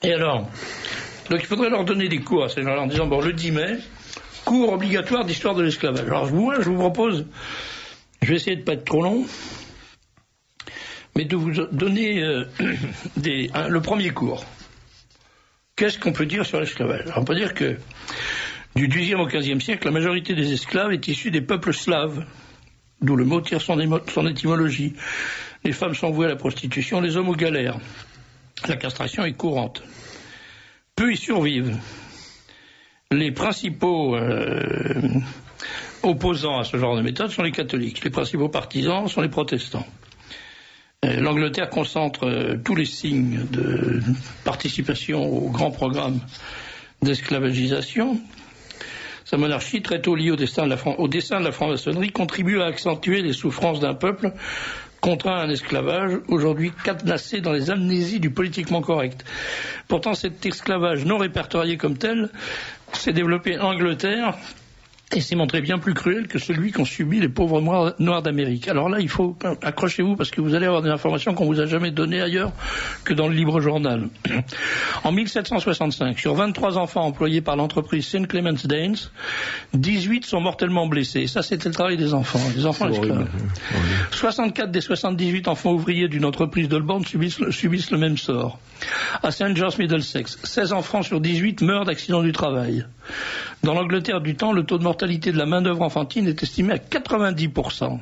Et alors, donc il faudrait leur donner des cours à ces gens-là en disant, bon, le 10 mai, cours obligatoire d'histoire de l'esclavage. Alors moi, je vous propose, je vais essayer de ne pas être trop long, mais de vous donner le premier cours. Qu'est-ce qu'on peut dire sur l'esclavage? On peut dire que du XVIIIe au XVe siècle, la majorité des esclaves est issue des peuples slaves, d'où le mot tire son étymologie. Les femmes sont vouées à la prostitution, les hommes aux galères. La castration est courante. Peu y survivent. Les principaux opposants à ce genre de méthode sont les catholiques. Les principaux partisans sont les protestants. L'Angleterre concentre tous les signes de participation au grand programme d'esclavagisation. Sa monarchie, très tôt liée au dessein de la franc-maçonnerie, contribue à accentuer les souffrances d'un peuple contraint à un esclavage, aujourd'hui cadenassé dans les amnésies du politiquement correct. Pourtant, cet esclavage non répertorié comme tel s'est développé en Angleterre et s'est montré bien plus cruel que celui qu'ont subi les pauvres noirs d'Amérique. Alors là, il faut accrochez-vous parce que vous allez avoir des informations qu'on vous a jamais données ailleurs que dans le Libre Journal. En 1765, sur 23 enfants employés par l'entreprise St. Clement's Danes, 18 sont mortellement blessés. Ça, c'était le travail des enfants esclaves. 64 des 78 enfants ouvriers d'une entreprise d'Holborn subissent le même sort. À St. John's, Middlesex, 16 enfants sur 18 meurent d'accidents du travail. Dans l'Angleterre du temps, le taux de mortalité de la main-d'œuvre enfantine est estimé à 90%.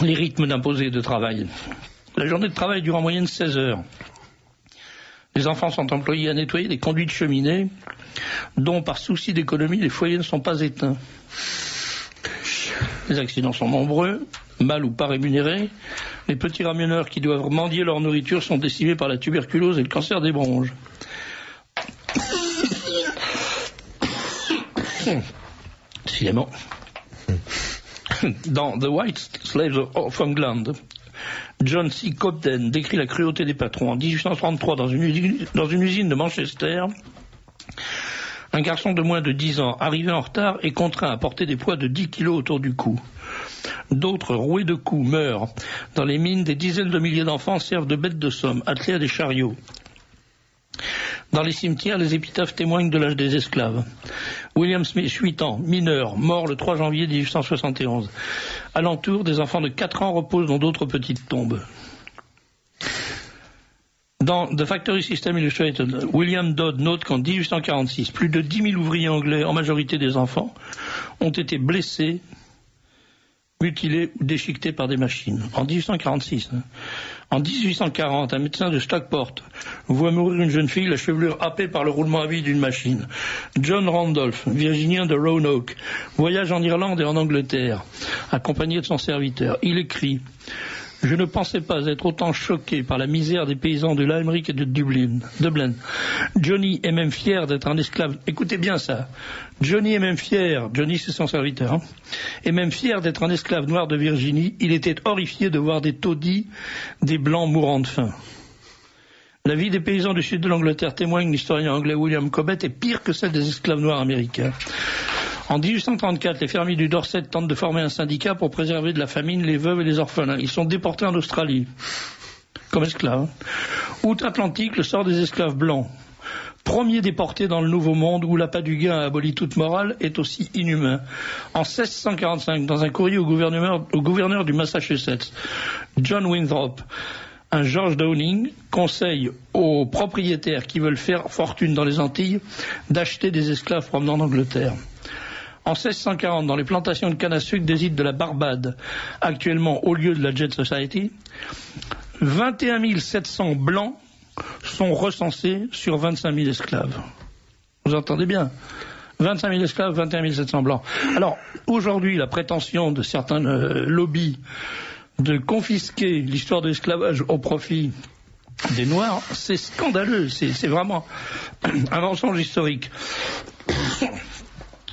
Les rythmes d'imposés de travail. La journée de travail dure en moyenne 16 heures. Les enfants sont employés à nettoyer des conduits de cheminée, dont par souci d'économie, les foyers ne sont pas éteints. Les accidents sont nombreux, mal ou pas rémunérés. Les petits ramionneurs qui doivent mendier leur nourriture sont décimés par la tuberculose et le cancer des bronches. Décidément. Dans The White Slaves of England, John C. Cobden décrit la cruauté des patrons. En 1833, dans une usine de Manchester, un garçon de moins de 10 ans, arrivé en retard, est contraint à porter des poids de 10 kilos autour du cou. D'autres, roués de coups, meurent. Dans les mines, des dizaines de milliers d'enfants servent de bêtes de somme, attelés à des chariots. Dans les cimetières, les épitaphes témoignent de l'âge des esclaves. William Smith, 8 ans, mineur, mort le 3 janvier 1871. Alentour, des enfants de 4 ans reposent dans d'autres petites tombes. Dans The Factory System Illustrated, William Dodd note qu'en 1846, plus de 10 000 ouvriers anglais, en majorité des enfants, ont été blessés, mutilés ou déchiquetés par des machines. En 1846. En 1840, un médecin de Stockport voit mourir une jeune fille, la chevelure happée par le roulement à vide d'une machine. John Randolph, virginien de Roanoke, voyage en Irlande et en Angleterre, accompagné de son serviteur. Il écrit « Je ne pensais pas être autant choqué par la misère des paysans de Limerick et de Dublin. Johnny est même fier d'être un esclave. » Écoutez bien ça. Johnny est même fier, Johnny c'est son serviteur, hein, est même fier d'être un esclave noir de Virginie. Il était horrifié de voir des taudis, des blancs mourant de faim. La vie des paysans du sud de l'Angleterre, témoigne l'historien anglais William Cobbett, est pire que celle des esclaves noirs américains. En 1834, les fermiers du Dorset tentent de former un syndicat pour préserver de la famine les veuves et les orphelins. Ils sont déportés en Australie, comme esclaves. Outre-Atlantique, le sort des esclaves blancs. Premier déporté dans le Nouveau Monde, où l'appât du gain a aboli toute morale, est aussi inhumain. En 1645, dans un courrier au gouverneur du Massachusetts, John Winthrop, un George Downing conseille aux propriétaires qui veulent faire fortune dans les Antilles d'acheter des esclaves provenant d'Angleterre. En 1640, dans les plantations de canne à sucre des îles de la Barbade, actuellement au lieu de la Jet Society, 21 700 blancs sont recensés sur 25 000 esclaves. Vous entendez bien ? 25 000 esclaves, 21 700 blancs. Alors, aujourd'hui, la prétention de certains lobbies de confisquer l'histoire de l'esclavage au profit des Noirs, c'est scandaleux, c'est vraiment un mensonge historique.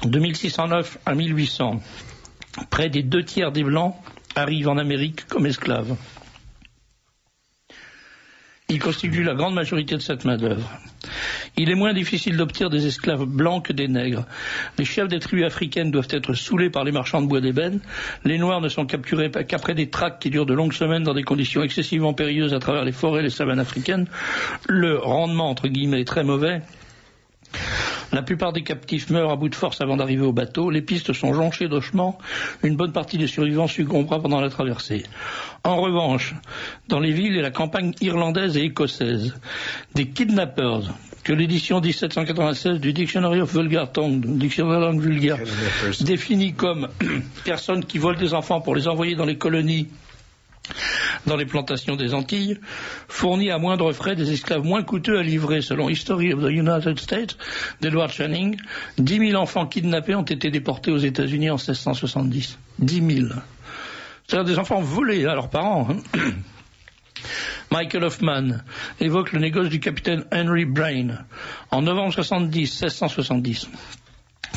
De 1609 à 1800, près des 2/3 des Blancs arrivent en Amérique comme esclaves. Ils constituent la grande majorité de cette main-d'œuvre. Il est moins difficile d'obtenir des esclaves blancs que des nègres. Les chefs des tribus africaines doivent être saoulés par les marchands de bois d'ébène. Les Noirs ne sont capturés qu'après des traques qui durent de longues semaines dans des conditions excessivement périlleuses à travers les forêts et les savanes africaines. Le rendement, entre guillemets, est très mauvais. La plupart des captifs meurent à bout de force avant d'arriver au bateau. Les pistes sont jonchées d'ossements. Une bonne partie des survivants succombera pendant la traversée. En revanche, dans les villes et la campagne irlandaise et écossaise, des kidnappers, que l'édition 1796 du Dictionary of Vulgar Tongue, dictionnaire de langue vulgaire, définit comme personnes qui volent des enfants pour les envoyer dans les colonies, dans les plantations des Antilles, fournit à moindre frais des esclaves moins coûteux à livrer. Selon History of the United States d'Edward Channing, 10 000 enfants kidnappés ont été déportés aux États-Unis en 1670. 10 000. C'est-à-dire des enfants volés à leurs parents. Michael Hoffman évoque le négoce du capitaine Henry Brain. En novembre 1670,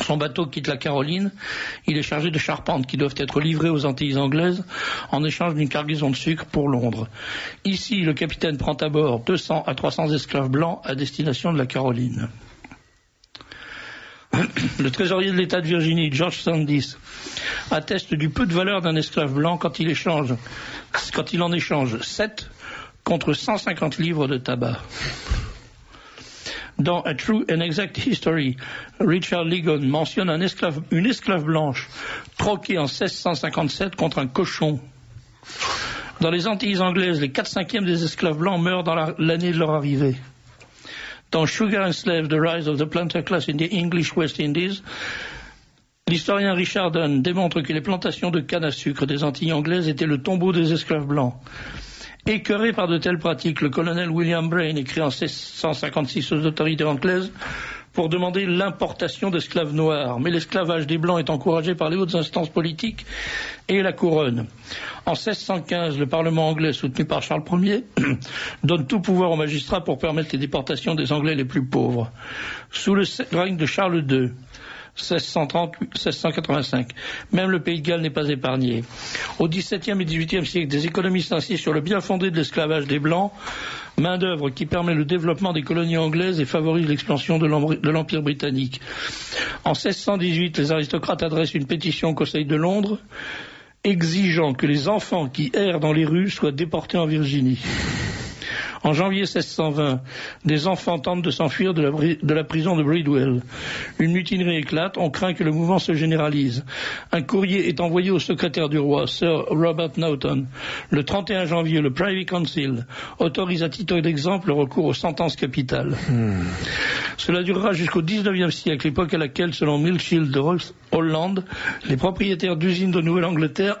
son bateau quitte la Caroline. Il est chargé de charpentes qui doivent être livrées aux Antilles anglaises en échange d'une cargaison de sucre pour Londres. Ici, le capitaine prend à bord 200 à 300 esclaves blancs à destination de la Caroline. Le trésorier de l'État de Virginie, George Sandys, atteste du peu de valeur d'un esclave blanc quand il en échange 7 contre 150 livres de tabac. Dans A True and Exact History, Richard Ligon mentionne une esclave blanche troquée en 1657 contre un cochon. Dans les Antilles anglaises, les 4/5 des esclaves blancs meurent dans l'année de leur arrivée. Dans Sugar and Slave, The Rise of the Planter Class in the English West Indies, l'historien Richard Dunn démontre que les plantations de canne à sucre des Antilles anglaises étaient le tombeau des esclaves blancs. Écœuré par de telles pratiques, le colonel William Brain écrit en 1656 aux autorités anglaises pour demander l'importation d'esclaves noirs. Mais l'esclavage des Blancs est encouragé par les hautes instances politiques et la couronne. En 1615, le Parlement anglais, soutenu par Charles Ier, donne tout pouvoir aux magistrats pour permettre les déportations des Anglais les plus pauvres. Sous le règne de Charles II, 1638-1685. Même le Pays de Galles n'est pas épargné. Au XVIIe et XVIIIe siècle, des économistes insistent sur le bien fondé de l'esclavage des Blancs, main-d'œuvre qui permet le développement des colonies anglaises et favorise l'expansion de l'Empire britannique. En 1618, les aristocrates adressent une pétition au Conseil de Londres, exigeant que les enfants qui errent dans les rues soient déportés en Virginie. En janvier 1620, des enfants tentent de s'enfuir de la prison de Bridewell. Une mutinerie éclate, on craint que le mouvement se généralise. Un courrier est envoyé au secrétaire du roi, Sir Robert Naughton. Le 31 janvier, le Privy Council autorise à titre d'exemple le recours aux sentences capitales. Cela durera jusqu'au XIXe siècle, époque à laquelle, selon Milchild de Hollande, les propriétaires d'usines de Nouvelle-Angleterre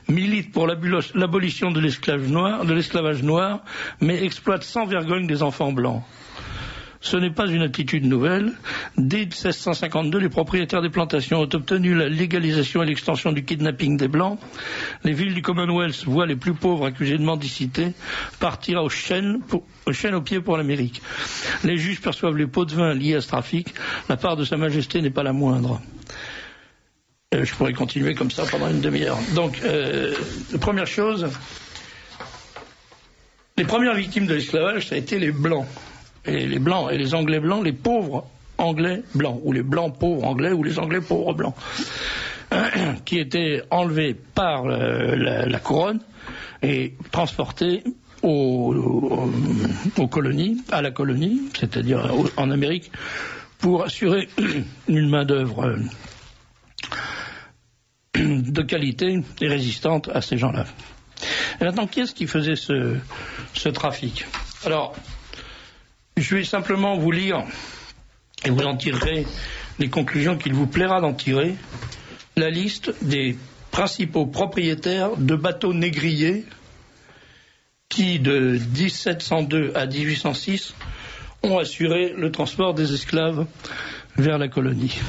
militent pour l'abolition de l'esclavage noir, mais exploitent sans vergogne des enfants blancs. Ce n'est pas une attitude nouvelle. Dès 1652, les propriétaires des plantations ont obtenu la légalisation et l'extension du kidnapping des Blancs. Les villes du Commonwealth voient les plus pauvres accusés de mendicité partir aux chaînes aux pieds pour l'Amérique. Les juges perçoivent les pots de vin liés à ce trafic. La part de Sa Majesté n'est pas la moindre. Je pourrais continuer comme ça pendant une demi-heure. Donc, première chose, les premières victimes de l'esclavage, ça a été les Blancs. Et les Blancs et les Anglais blancs, les pauvres Anglais blancs, ou les Blancs pauvres Anglais, ou les Anglais pauvres blancs, qui étaient enlevés par la couronne et transportés aux colonies, à la colonie, c'est-à-dire en Amérique, pour assurer une main-d'œuvre de qualité et résistante à ces gens-là. Et maintenant, qui est-ce qui faisait ce trafic? Alors, je vais simplement vous lire, et vous en tirerez les conclusions qu'il vous plaira d'en tirer, la liste des principaux propriétaires de bateaux négriers qui, de 1702 à 1806, ont assuré le transport des esclaves vers la colonie.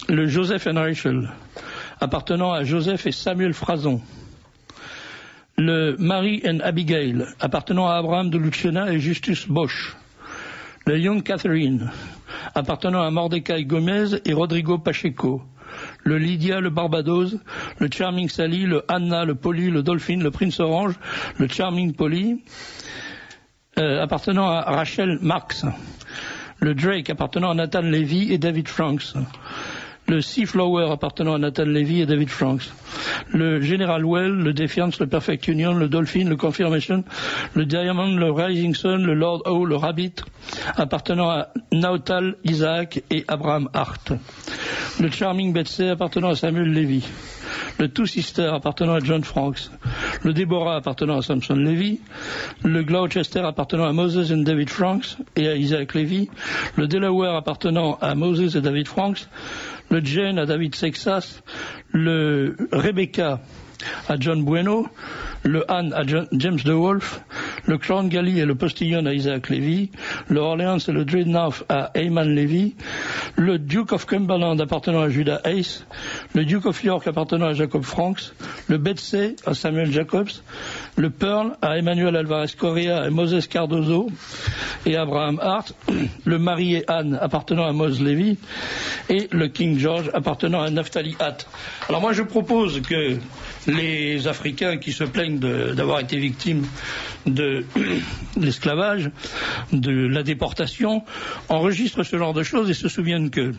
Le Joseph and Rachel, appartenant à Joseph et Samuel Frason. Le Mary and Abigail, appartenant à Abraham de Lucena et Justus Bosch. Le Young Catherine, appartenant à Mordecai Gomez et Rodrigo Pacheco. Le Lydia, le Barbados, le Charming Sally, le Anna, le Polly, le Dolphin, le Prince Orange, le Charming Polly. appartenant à Rachel Marks, le Drake appartenant à Nathan Levy et David Franks, le Seaflower appartenant à Nathan Levy et David Franks, le General Well, le Defiance, le Perfect Union, le Dolphin, le Confirmation, le Diamond, le Rising Sun, le Lord O, le Rabbit, appartenant à Nautal Isaac et Abraham Hart, le Charming Betsy appartenant à Samuel Levy, le Two Sisters appartenant à John Franks, le Deborah appartenant à Samson Levy, le Gloucester appartenant à Moses et David Franks et à Isaac Levy, le Delaware appartenant à Moses et David Franks, le Jane à David Sexas, le Rebecca à John Bueno, le Anne à James DeWolf, le Crown Galley et le Postillon à Isaac Levy, le Orleans et le Dreadnought à Heyman Levy, le Duke of Cumberland appartenant à Judah Hayes, le Duke of York appartenant à Jacob Franks, le Betsy à Samuel Jacobs, le Pearl à Emmanuel Alvarez Correa et Moses Cardozo et Abraham Hart, le Marie et Anne appartenant à Mose Levy et le King George appartenant à Naphtali Hatt. Alors moi je propose que les Africains qui se plaignent d'avoir été victimes de l'esclavage, de la déportation, enregistrent ce genre de choses et se souviennent que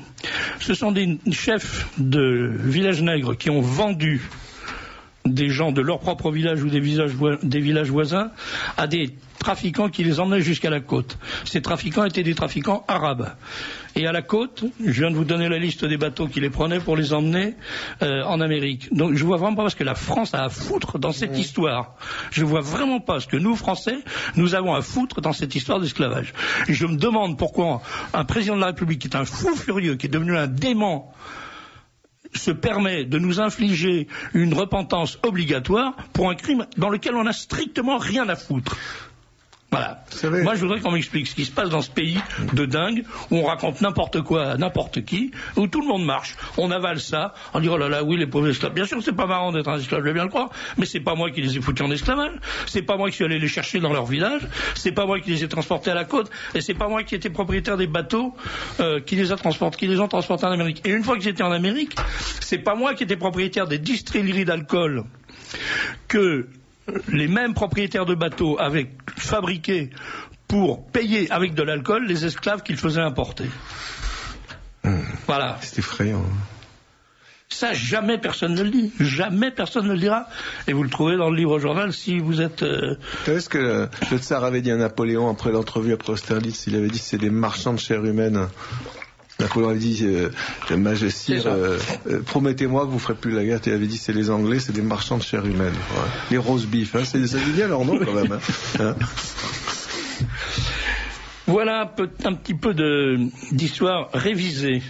ce sont des chefs de villages nègres qui ont vendu des gens de leur propre village ou des villages voisins à des trafiquants qui les emmenaient jusqu'à la côte. Ces trafiquants étaient des trafiquants arabes. Et à la côte, je viens de vous donner la liste des bateaux qui les prenaient pour les emmener en Amérique. Donc je vois vraiment pas ce que la France a à foutre dans cette histoire. Je vois vraiment pas ce que nous, Français, nous avons à foutre dans cette histoire d'esclavage. Et je me demande pourquoi un président de la République qui est un fou furieux, qui est devenu un dément, se permet de nous infliger une repentance obligatoire pour un crime dans lequel on n'a strictement rien à foutre. Voilà. Moi, je voudrais qu'on m'explique ce qui se passe dans ce pays de dingue où on raconte n'importe quoi à n'importe qui, où tout le monde marche. On avale ça, on dit oh là là, oui, les pauvres esclaves. Bien sûr, c'est pas marrant d'être un esclave, je vais bien le croire, mais c'est pas moi qui les ai foutus en esclavage. C'est pas moi qui suis allé les chercher dans leur village. C'est pas moi qui les ai transportés à la côte. Et c'est pas moi qui étais propriétaire des bateaux qui les ont transportés en Amérique. Et une fois que j'étais en Amérique, c'est pas moi qui étais propriétaire des distilleries d'alcool que les mêmes propriétaires de bateaux avaient fabriqué pour payer avec de l'alcool les esclaves qu'ils faisaient importer. Voilà. C'est effrayant. Ça, jamais personne ne le dit. Jamais personne ne le dira. Et vous le trouvez dans le livre journal si vous êtes... Vous savez ce que le tsar avait dit à Napoléon après l'entrevue après Austerlitz? Il avait dit c'est des marchands de chair humaine. Napoléon avait dit, Majesty, promettez-moi que vous ne ferez plus la guerre. Il avait dit, c'est les Anglais, c'est des marchands de chair humaine. Ouais. Les roast beef, hein, ça dit bien leur nom quand même. Hein. Voilà un petit peu d'histoire révisée.